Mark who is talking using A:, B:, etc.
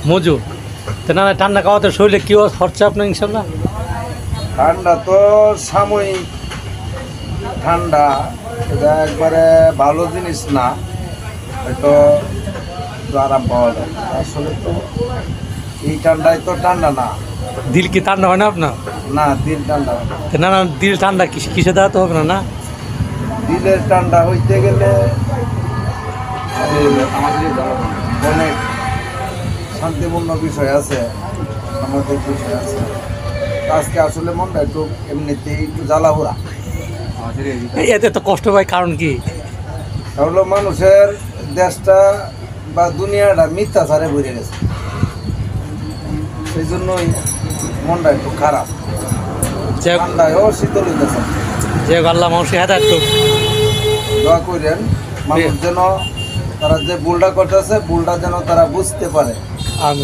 A: মজু তো না ঠান্ডা খাওয়াতে শরীরে কি হচ্ছে আপনার ইনশাল্লাহ?
B: ঠান্ডা তো সাময়িক ঠান্ডা, এটা একবারে ভালো জিনিস না, হয়তো একটু আরাম পাওয়া যায়। আসলে তো এই ঠান্ডায় তো ঠান্ডা না।
A: দিল কি ঠান্ডা হয় না আপনার?
B: না, দিল ঠান্ডা হয় না।
A: তো না না দিল ঠান্ডা কিসে দেওয়াতে হবে না? না
B: দিলের ঠান্ডা হইতে গেলে অনেক শান্তিপূর্ণ বিষয় আছে, সামাজিক বিষয় আছে। আজকে আসলে মনটা একটু এমনিতেই একটু জ্বালাপোড়া।
A: এতে তো কষ্ট পায়, কারণ কি?
B: তাহলে মানুষের দেশটা বা দুনিয়াটা মিথ্যাচারে ভরে গেছে, সেই জন্যই মনটা একটু খারাপ। ঠান্ডায়ও শীতল হইতেছে।
A: যে আল্লাহ মানুষের হেদায়েত করুক।
B: দোয়া করেন মানুষ যেন তারা যে ভুলটা করতেছে ভুলটা যেন তারা বুঝতে পারে।
A: আমিন।